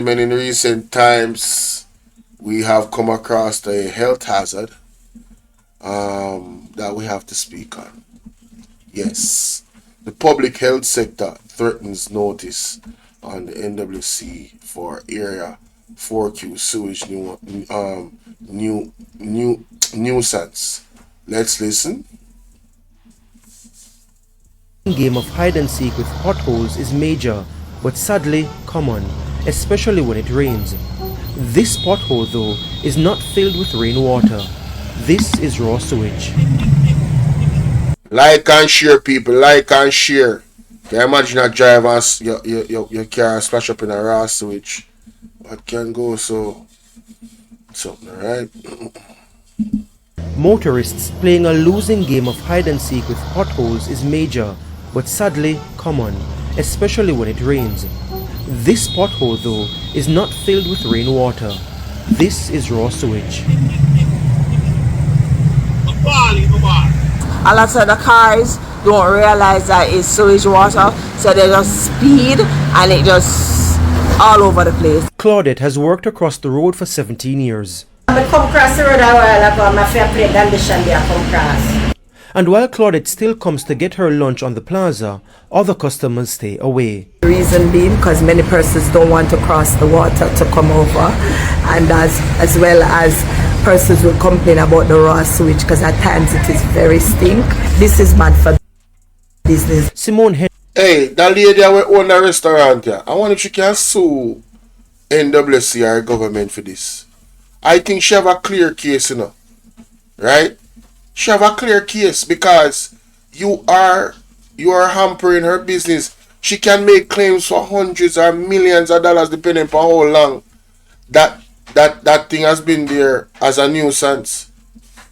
In recent times, we have come across a health hazard that we have to speak on. Yes, the public health sector threatens notice on the NWC for Area 4Q sewage nuisance. Let's listen. Game of hide and seek with potholes is major, but sadly common, especially when it rains. This pothole, though, is not filled with rainwater. This is raw sewage. Like and share, people. Like and share. Can you imagine a driver, your car splash up in a raw sewage? What can go so? Something, right? Motorists playing a losing game of hide and seek with potholes is major, but sadly common, especially when it rains. This pothole, though, is not filled with rainwater. This is raw sewage. A lot of the cars don't realize that it's sewage water, so they just speed and it just all over the place. Claudette has worked across the road for 17 years. I come across the road a while ago, my fair play condition there come across. And while Claudette still comes to get her lunch on the plaza, other customers stay away. The reason being because many persons don't want to cross the water to come over, and as well as persons will complain about the raw sewage because at times it is very stink. This is bad for business. Simone Henry. Hey, that lady that own the restaurant here, I wonder if she can sue NWC or government for this. I think she have a clear case, you know. Right? She have a clear case because you are hampering her business. She can make claims for hundreds or millions of dollars depending on how long that thing has been there as a nuisance.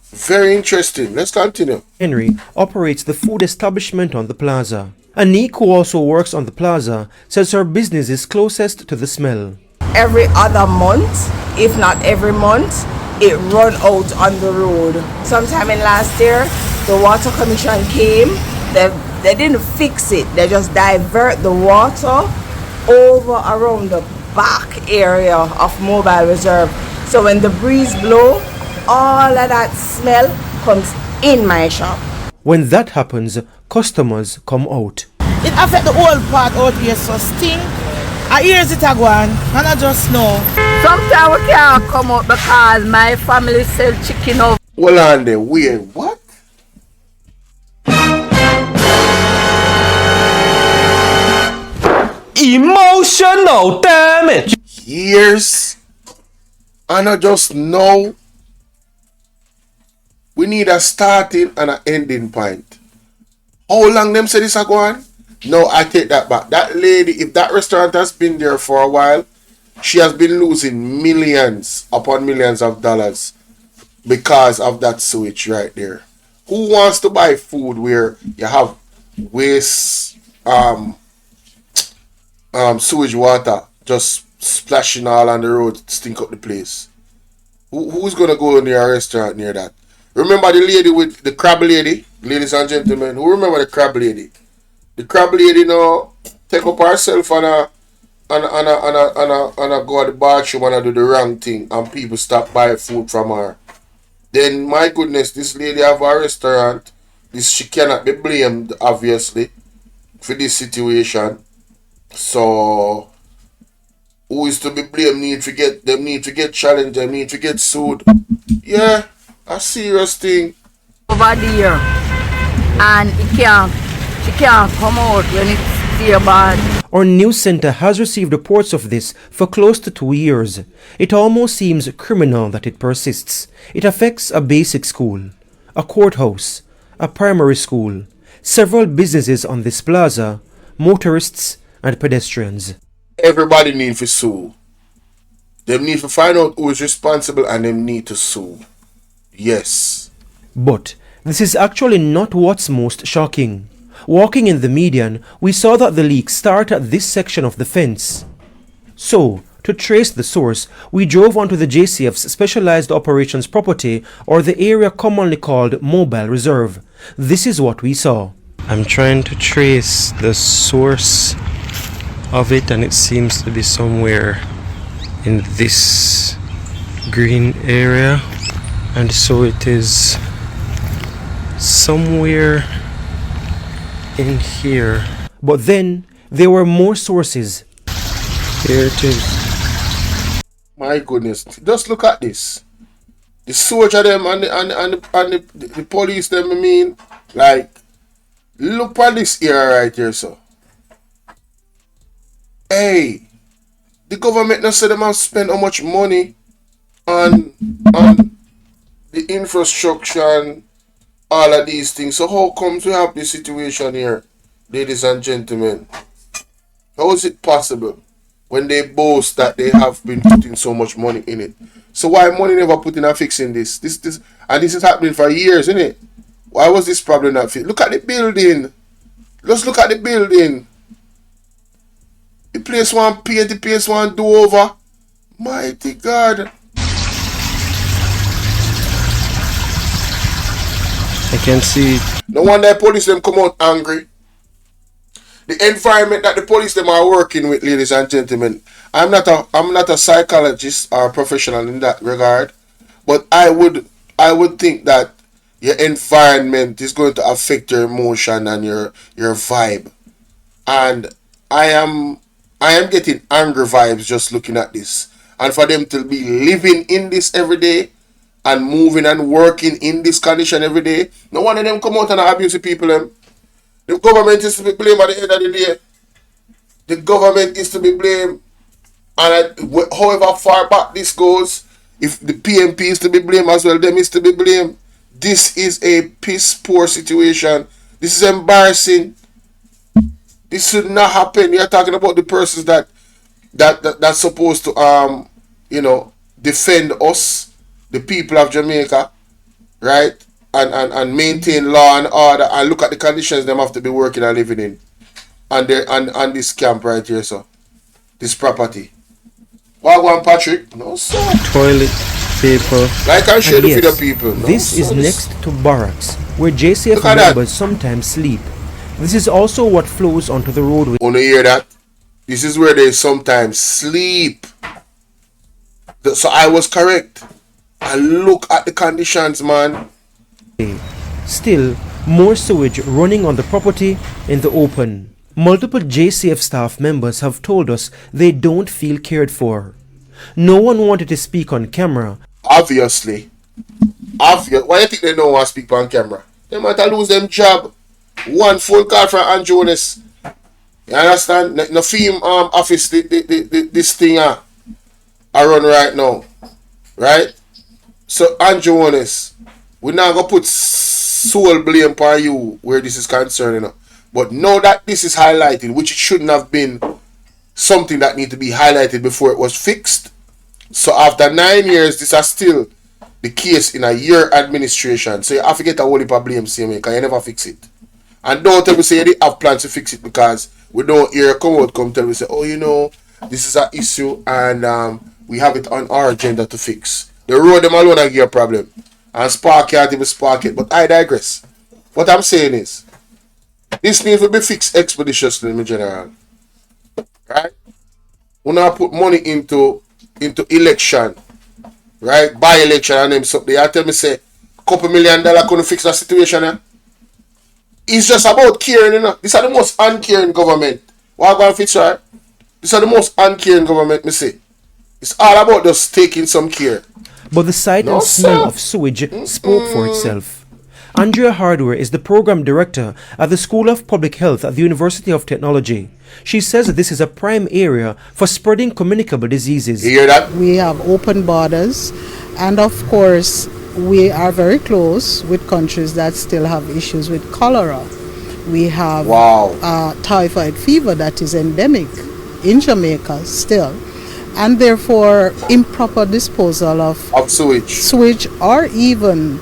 Very interesting. Let's continue. Henry operates the food establishment on the plaza. Anik, who also works on the plaza, says her business is closest to the smell. Every other month, if not every month, it run out on the road. Sometime in last year, the water commission came. They didn't fix it. They just divert the water over around the back area of Mobile Reserve. So when the breeze blow, all of that smell comes in my shop. When that happens, customers come out. It affects the whole part out here, so stink. I hear it a go on, and I just know. Sometimes we can't come out because my family sell chicken over. Well, on there, weird. What? Emotional damage. Years. And I just know we need a starting and an ending point. How long them say this a go on? No, I take that back. That lady, if that restaurant has been there for a while, she has been losing millions upon millions of dollars because of that sewage right there. Who wants to buy food where you have waste sewage water just splashing all on the road, stink up the place? Who's gonna go near a restaurant near that? Remember the lady with the crab lady, ladies and gentlemen? Who remember the crab lady? The crab lady now take up herself and go to the bathroom and do the wrong thing, and people stop buying food from her. Then my goodness, this lady have a restaurant. She cannot be blamed, obviously, for this situation. So who is to be blamed? Need to get challenged, they need to get sued. Yeah, a serious thing. Over there, and she can't come out when it's here bad. Our news center has received reports of this for close to 2 years. It almost seems criminal that it persists. It affects a basic school, a courthouse, a primary school, several businesses on this plaza, motorists and pedestrians. Everybody need to sue. They need to find out who is responsible and they need to sue. Yes. But this is actually not what's most shocking. Walking in the median, we saw that the leak started at this section of the fence. So, to trace the source, we drove onto the JCF's Specialized Operations Property, or the area commonly called Mobile Reserve. This is what we saw. I'm trying to trace the source of it, and it seems to be somewhere in this green area, and so it is somewhere in here. But then there were more sources. Here it is. My goodness, just look at this. The soldier them and the police them, I mean, like, look at this area right here, so. Hey, the government now said them have spent how much money on the infrastructure and all of these things. So how comes we have this situation here, ladies and gentlemen? How is it possible when they boast that they have been putting so much money in it? So why money never put in and fixing this? This and this is happening for years, isn't it? Why was this problem not fixed? Look at the building. Let's look at the building. The place one paint, the place one do over. Mighty God. I can see it. No wonder the police them come out angry. The environment that the police them are working with, ladies and gentlemen. I'm not a psychologist or a professional in that regard, but I would think that your environment is going to affect your emotion and your vibe. And I am getting angry vibes just looking at this. And for them to be living in this every day and moving and working in this condition every day, no one of them come out and abuse the people them. The government is to be blamed at the end of the day. The government is to be blamed. And however far back this goes, if the PMP is to be blamed as well, them is to be blamed. This is a piss poor situation. This is embarrassing. This should not happen. You're talking about the persons that's supposed to defend us, the people of Jamaica, right? And maintain law and order, and look at the conditions them have to be working and living in. And this camp right here, so this property. Wagwan Patrick? No sir. Toilet paper. Like I share And the yes, video people. No, this is sir. next to barracks, where JCF Look at that. members sometimes sleep. This is also what flows onto the roadway. Wanna hear that? This is where they sometimes sleep. So I was correct. And look at the conditions, man. Still, more sewage running on the property in the open. Multiple JCF staff members have told us they don't feel cared for. No one wanted to speak on camera. Obviously. Why do you think they don't want to speak on camera? They might lose them job. One phone call from Andrew Jones. You understand? No film office this thing I run right now. Right? So Andrew Jones, we're not gonna put sole blame on you where this is concerned, you know. But now that this is highlighted, which it shouldn't have been something that need to be highlighted before it was fixed. So after 9 years, this is still the case in a year administration. So you have to get a whole heap of blame, same way, because you never fix it. And don't tell me say they have plans to fix it, because we don't hear come tell me say, oh, you know, this is an issue and we have it on our agenda to fix. The road them alone are give a problem. And spark can't even spark it. But I digress. What I'm saying is, this needs to be fixed expeditiously, in general. Right? We now put money into election. Right? By election and them something. You tell me say, $2 million couldn't fix that situation. Eh? It's just about caring, you know. These are the most uncaring government. What I'm going to fix, right? These are the most uncaring government, me say. It's all about just taking some care. But the sight and smell of sewage spoke for itself. Andrea Hardware is the program director at the School of Public Health at the University of Technology. She says that this is a prime area for spreading communicable diseases. You hear that? We have open borders, and of course, we are very close with countries that still have issues with cholera. We have typhoid fever that is endemic in Jamaica still. And therefore, improper disposal of sewage or even,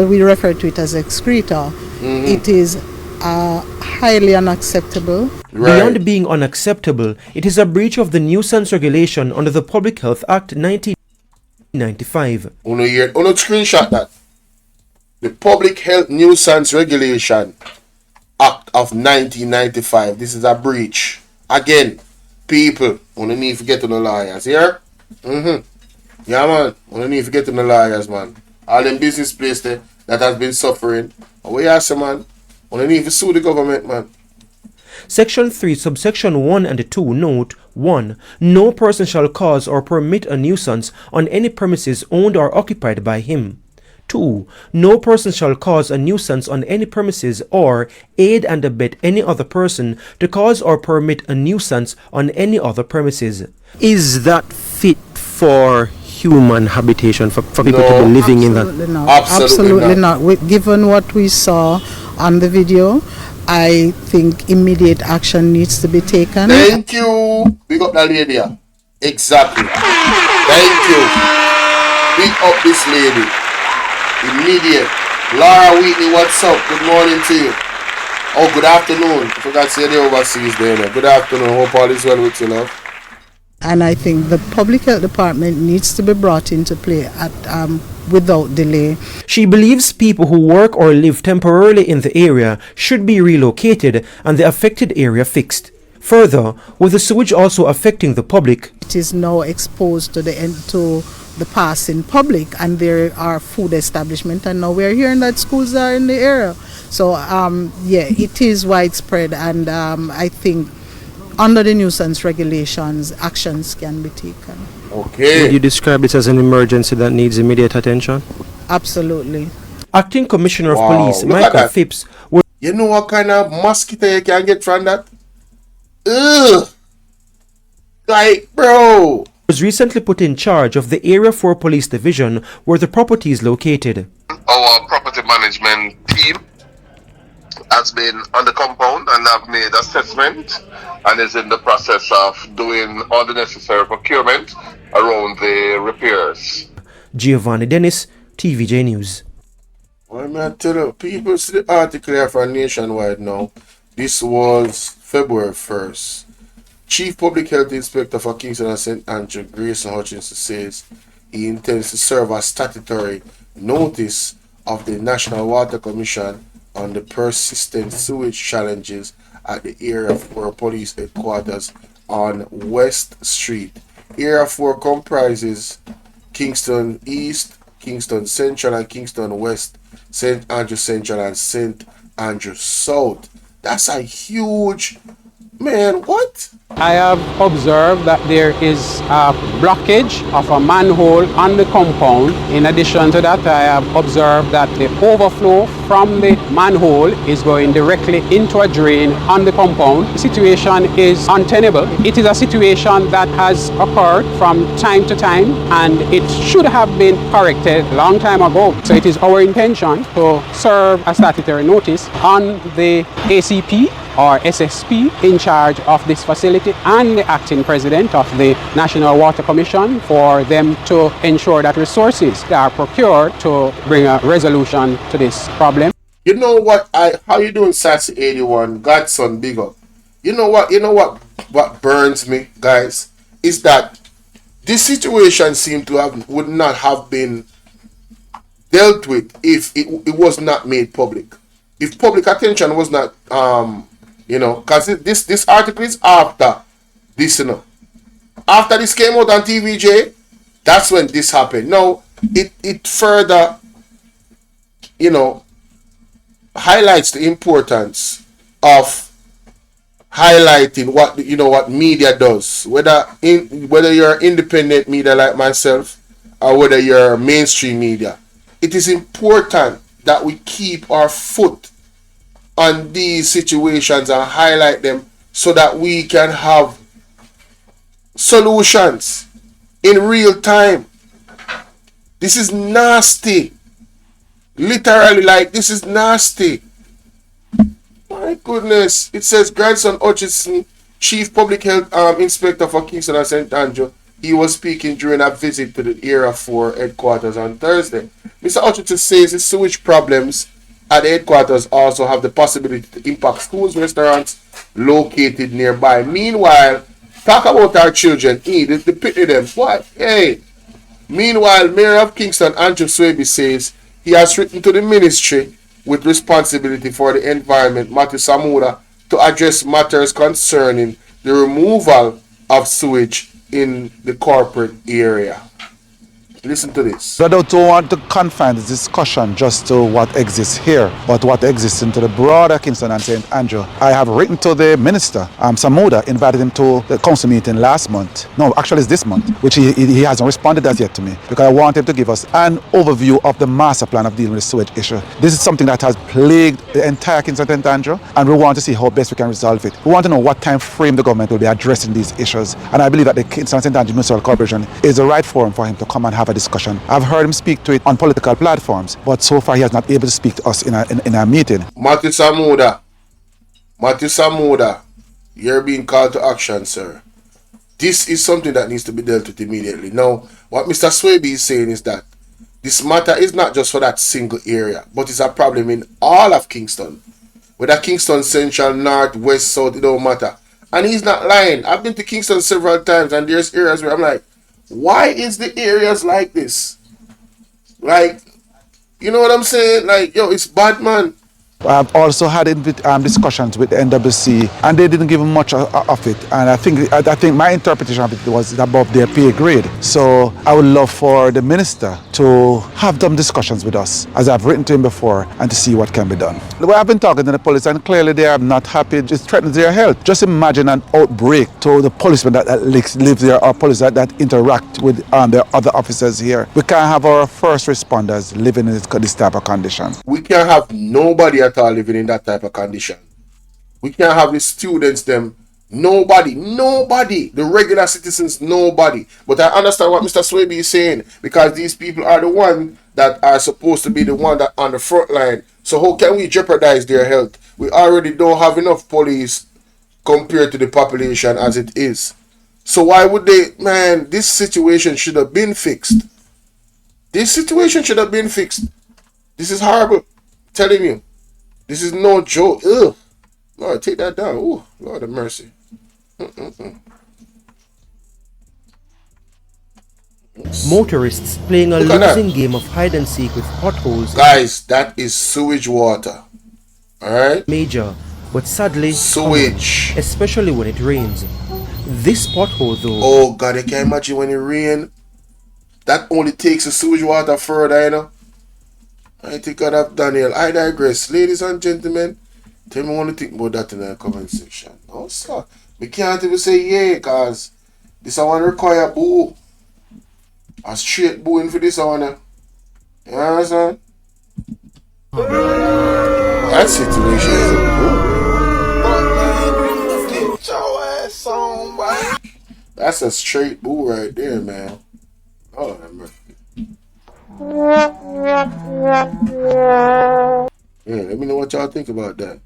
we refer to it as excreta, it is highly unacceptable. Right. Beyond being unacceptable, it is a breach of the nuisance regulation under the Public Health Act 1995. Uno screenshot that. The Public Health Nuisance Regulation Act of 1995. This is a breach. Again, People, we don't need to get to the lawyers, here. Yeah, man. We don't need to get to the lawyers, man. All them business place there that has been suffering. What you say, man? We don't need to sue the government, man. Section 3, subsection 1 and 2 note 1. No person shall cause or permit a nuisance on any premises owned or occupied by him. 2. No person shall cause a nuisance on any premises or aid and abet any other person to cause or permit a nuisance on any other premises. Is that fit for human habitation, for people to be living in that? Not. Absolutely not. Given what we saw on the video, I think immediate action needs to be taken. Thank you. Big up that lady. Exactly. Thank you. Big up this lady. Immediate. Laura Wheatley, what's up? Good morning to you. Oh, good afternoon. I forgot to say the overseas there. Good afternoon. Hope all is well with you, love. And I think the public health department needs to be brought into play without delay. She believes people who work or live temporarily in the area should be relocated and the affected area fixed. Further, with the sewage also affecting the public, it is now exposed to the passing public, and there are food establishments, and now we're hearing that schools are in the area. So yeah, it is widespread, and I think under the nuisance regulations, actions can be taken. Okay. would you describe it as an emergency that needs immediate attention? Absolutely. Acting Commissioner of Wow, Police look at Michael that. Phipps You know what kind of mosquito you can get from that? Ugh. Like, bro. was recently put in charge of the Area 4 Police Division where the property is located. Our property management team has been on the compound and have made assessment and is in the process of doing all the necessary procurement around the repairs. Giovanni Dennis, TVJ News. Well, man, tell you, people see the article here for Nationwide now. This was February 1st. Chief Public Health Inspector for Kingston and St. Andrew, Grayson Hutchinson, says he intends to serve a statutory notice of the National Water Commission on the persistent sewage challenges at the Area 4 Police Headquarters on West Street. Area 4 comprises Kingston East, Kingston Central, and Kingston West, St. Andrew Central, and St. Andrew South. That's a huge... Man, what? I have observed that there is a blockage of a manhole on the compound. In addition to that, I have observed that the overflow from the manhole is going directly into a drain on the compound. The situation is untenable. It is a situation that has occurred from time to time, and it should have been corrected a long time ago. So it is our intention to serve a statutory notice on the ACP or SSP in charge of this facility and the acting president of the National Water Commission for them to ensure that resources are procured to bring a resolution to this problem. You know what? How you doing, Sassy 81? Godson, big up. You know what burns me, guys, is that this situation seemed to would not have been dealt with if it was not made public. If public attention was not because this article is after this, after this came out on TVJ, that's when this happened. Now it further, highlights the importance of highlighting what media does, whether you're independent media like myself or whether you're mainstream media. It is important that we keep our foot on these situations and highlight them so that we can have solutions in real time. This is nasty. Literally, this is nasty. My goodness. It says Grayson Hutchinson, Chief Public Health Inspector for Kingston and St. Andrew. He was speaking during a visit to the Area 4 headquarters on Thursday. Mr. Hutchinson says the sewage problems at the headquarters also have the possibility to impact schools, restaurants located nearby. Meanwhile, talk about our children. The pity them. What? Hey. Meanwhile, Mayor of Kingston, Andrew SWABY, says he has written to the ministry with responsibility for the environment, Matthew SAMUDA, to address matters concerning the removal of sewage in the corporate area. Listen to this. I don't want to confine this discussion just to what exists here, but what exists into the broader Kingston and St. Andrew. I have written to the minister, SAMUDA, invited him to the council meeting last month. No, actually it's this month, which he hasn't responded as yet to me, because I want him to give us an overview of the master plan of dealing with the sewage issue. This is something that has plagued the entire Kingston and St. Andrew, and we want to see how best we can resolve it. We want to know what time frame the government will be addressing these issues, and I believe that the Kingston and St. Andrew Municipal Corporation is the right forum for him to come and have a discussion. I've heard him speak to it on political platforms, but so far he has not been able to speak to us in a meeting. Matthew Samuda, you're being called to action, sir. This is something that needs to be dealt with immediately. Now, what Mr. SWABY is saying is that this matter is not just for that single area, but it's a problem in all of Kingston. Whether Kingston Central, North, West, South, it don't matter. And he's not lying. I've been to Kingston several times, and there's areas where I'm like, why is the areas like this? Like, you know what I'm saying? Like, yo, it's bad, man. I've also had discussions with the NWC, and they didn't give much of it. And I think my interpretation of it was above their pay grade. So I would love for the minister to have some discussions with us, as I've written to him before, and to see what can be done. I've been talking to the police, and clearly they are not happy. It threatens their health. Just imagine an outbreak to the policemen that live there, or police that interact with their other officers here. We can't have our first responders living in this type of condition. We can't have nobody at all living in that type of condition. We can't have the students, them, nobody, the regular citizens, nobody. But I understand what Mr. SWABY is saying, because these people are the ones that are supposed to be the one that on the front line. So how can we jeopardize their health? We already don't have enough police compared to the population as it is. So why would they, man, this situation should have been fixed. This situation should have been fixed. This is horrible. I'm telling you. This is no joke. Ugh. Lord, take that down. Ooh, Lord have mercy. Motorists playing a losing game of hide and seek with potholes. Guys, that is sewage water. Alright? Major, but sadly, sewage. Common, especially when it rains. This pothole though. Oh God, I can't imagine when it rains. That only takes the sewage water further, you know. I think God of Daniel. I digress. Ladies and gentlemen, tell me what you think about that in the comment section. Oh, sir. We can't even say yeah, because this one require boo. A straight booing for this one. You understand? That situation is a boo. That's a straight boo right there, man. Oh, that mercy. Yeah, let me know what y'all think about that.